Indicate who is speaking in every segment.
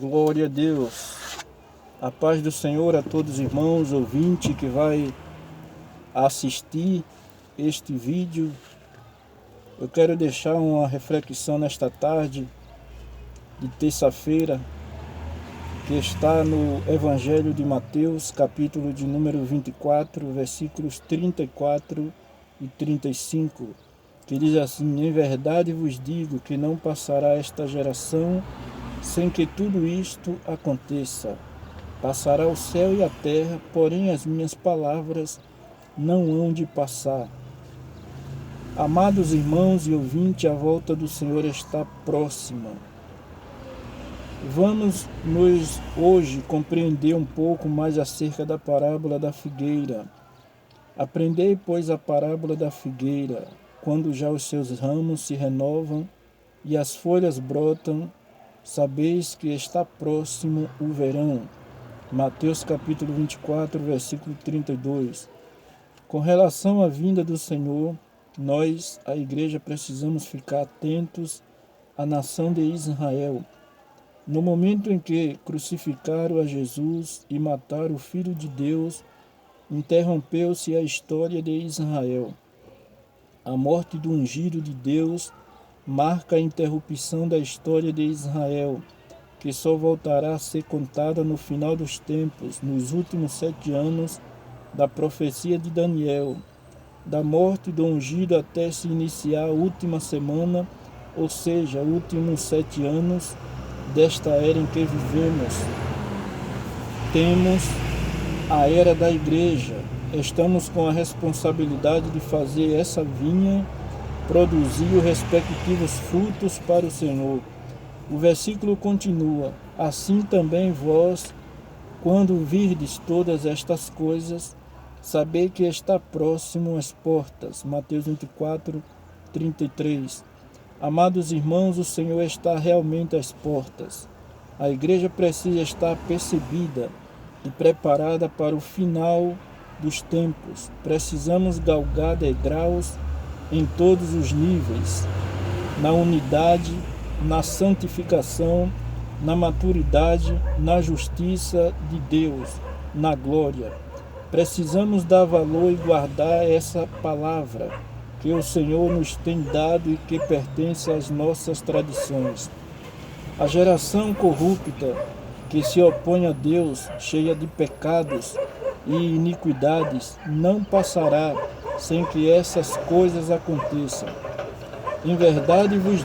Speaker 1: Glória a Deus. A paz do Senhor a todos os irmãos, ouvintes que vai assistir este vídeo. Eu quero deixar uma reflexão nesta tarde de terça-feira, que está no Evangelho de Mateus, capítulo de número 24, versículos 34 e 35, que diz assim: Em verdade vos digo que não passará esta geração sem que tudo isto aconteça. Passará o céu e a terra, porém as minhas palavras não hão de passar. Amados irmãos e ouvintes, a volta do Senhor está próxima. Vamos hoje compreender um pouco mais acerca da parábola da figueira. Aprendei, pois, a parábola da figueira, quando já os seus ramos se renovam e as folhas brotam, sabeis que está próximo o verão. Mateus capítulo 24, versículo 32. Com relação à vinda do Senhor, nós, a igreja, precisamos ficar atentos à nação de Israel. No momento em que crucificaram a Jesus e mataram o Filho de Deus, interrompeu-se a história de Israel. A morte do ungido de Deus marca a interrupção da história de Israel, que só voltará a ser contada no final dos tempos, nos últimos 7 anos da profecia de Daniel, da morte do ungido até se iniciar a última semana, ou seja, últimos 7 anos desta era em que vivemos. Temos a era da igreja. Estamos com a responsabilidade de fazer essa vinha produzir os respectivos frutos para o Senhor. O versículo continua: Assim também vós, quando virdes todas estas coisas, sabei que está próximo às portas. Mateus 24, 33. Amados irmãos, o Senhor está realmente às portas. A igreja precisa estar percebida e preparada para o final dos tempos. Precisamos galgar degraus em todos os níveis, na unidade, na santificação, na maturidade, na justiça de Deus, na glória. Precisamos dar valor e guardar essa palavra que o Senhor nos tem dado e que pertence às nossas tradições. A geração corrupta que se opõe a Deus, cheia de pecados e iniquidades, não passará sem que essas coisas aconteçam. Em verdade vos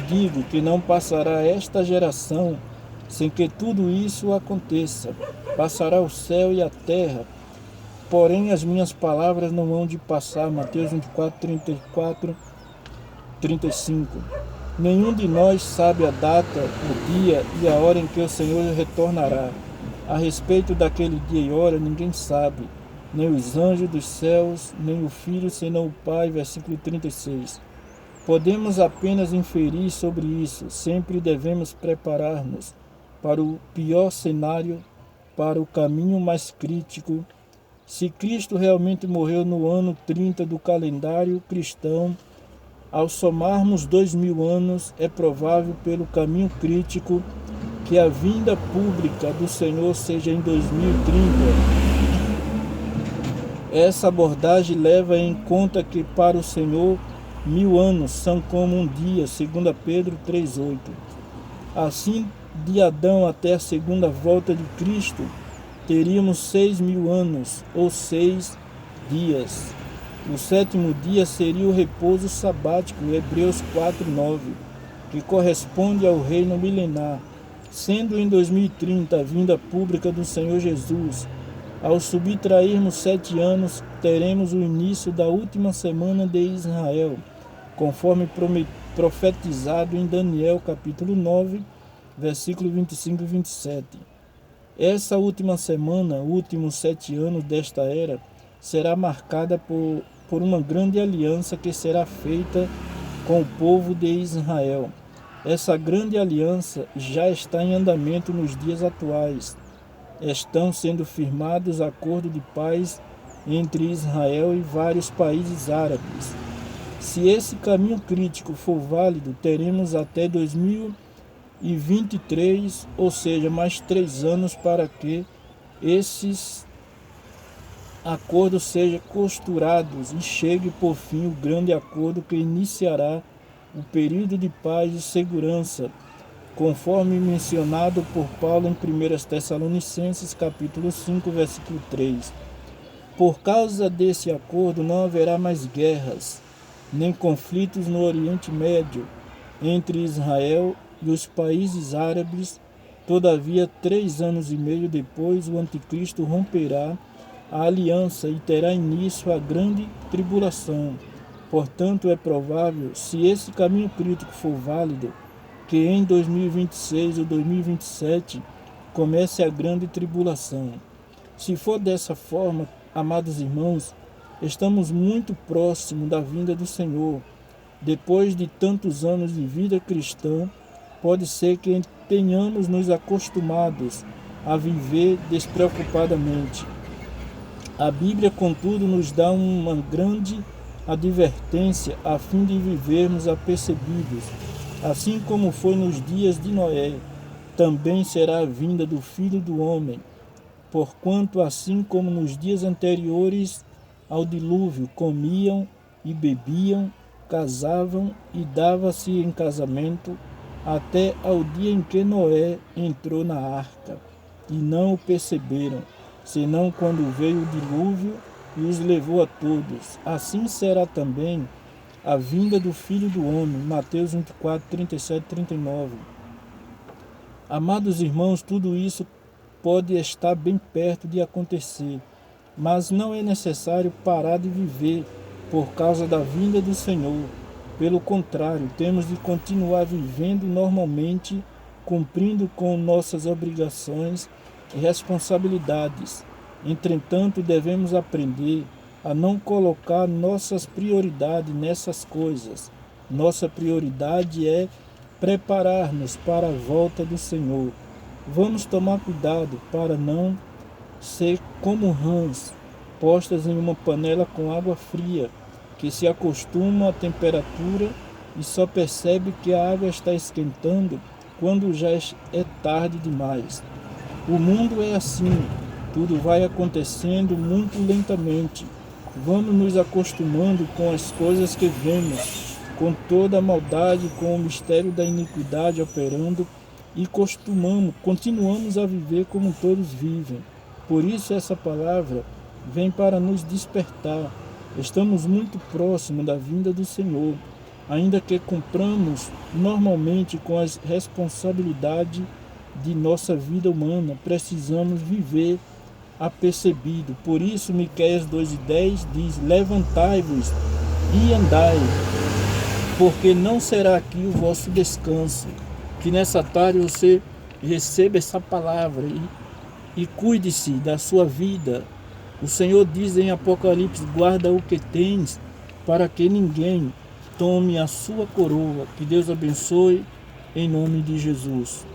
Speaker 1: digo que não passará esta geração sem que tudo isso aconteça. Passará o céu e a terra, porém as minhas palavras não hão de passar. Mateus 24, 34, 35. Nenhum de nós sabe a data, o dia e a hora em que o Senhor retornará. A respeito daquele dia e hora, ninguém sabe, nem os anjos dos céus, nem o Filho, senão o Pai. Versículo 36. Podemos apenas inferir sobre isso. Sempre devemos preparar-nos para o pior cenário, para o caminho mais crítico. Se Cristo realmente morreu no ano 30 do calendário cristão, ao somarmos 2000 anos, é provável, pelo caminho crítico, que a vinda pública do Senhor seja em 2030. Essa abordagem leva em conta que para o Senhor 1000 anos são como um dia, 2 Pedro 3,8. Assim, de Adão até a segunda volta de Cristo, teríamos 6.000 anos, ou 6 dias. O 7º dia seria o repouso sabático, Hebreus 4:9, que corresponde ao reino milenar. Sendo em 2030 a vinda pública do Senhor Jesus, ao subtrairmos 7 anos, teremos o início da última semana de Israel, conforme profetizado em Daniel capítulo 9, versículo 25 e 27. Essa última semana, últimos 7 anos desta era, será marcada por uma grande aliança que será feita com o povo de Israel. Essa grande aliança já está em andamento nos dias atuais. Estão sendo firmados acordos de paz entre Israel e vários países árabes. se esse caminho crítico for válido, teremos até 2023, ou seja, mais 3 anos para que esses acordos sejam costurados e chegue por fim o grande acordo que iniciará o período de paz e segurança, conforme mencionado por Paulo em 1 Tessalonicenses capítulo 5, versículo 3. Por causa desse acordo não haverá mais guerras, nem conflitos no Oriente Médio entre Israel e os países árabes. Todavia, 3 anos e meio depois, o anticristo romperá a aliança e terá início a grande tribulação. Portanto, é provável, se esse caminho crítico for válido, que em 2026 ou 2027 comece a grande tribulação. Se for dessa forma, amados irmãos, estamos muito próximos da vinda do Senhor. Depois de tantos anos de vida cristã, pode ser que tenhamos nos acostumados a viver despreocupadamente. A Bíblia, contudo, nos dá uma grande advertência a fim de vivermos apercebidos. Assim como foi nos dias de Noé, também será a vinda do Filho do Homem. Porquanto, assim como nos dias anteriores ao dilúvio, comiam e bebiam, casavam e davam-se em casamento, até ao dia em que Noé entrou na arca, e não o perceberam, senão quando veio o dilúvio e os levou a todos. Assim será também a vinda do Filho do Homem. Mateus 24, 37 e 39. Amados irmãos, tudo isso pode estar bem perto de acontecer, mas não é necessário parar de viver por causa da vinda do Senhor. Pelo contrário, temos de continuar vivendo normalmente, cumprindo com nossas obrigações e responsabilidades. Entretanto, devemos aprender a não colocar nossas prioridades nessas coisas. Nossa prioridade é preparar-nos para a volta do Senhor. Vamos tomar cuidado para não ser como rãs postas em uma panela com água fria, que se acostumam à temperatura e só percebe que a água está esquentando quando já é tarde demais. O mundo é assim, tudo vai acontecendo muito lentamente. Vamos nos acostumando com as coisas que vemos, com toda a maldade, com o mistério da iniquidade operando e continuamos a viver como todos vivem. Por isso essa palavra vem para nos despertar. Estamos muito próximos da vinda do Senhor, ainda que cumpramos normalmente com as responsabilidades de nossa vida humana, precisamos viver apercebido. Por isso, Miqueias 2:10 diz: levantai-vos e andai, porque não será aqui o vosso descanso. Que nessa tarde você receba essa palavra e cuide-se da sua vida. O Senhor diz em Apocalipse: guarda o que tens, para que ninguém tome a sua coroa. Que Deus abençoe, em nome de Jesus.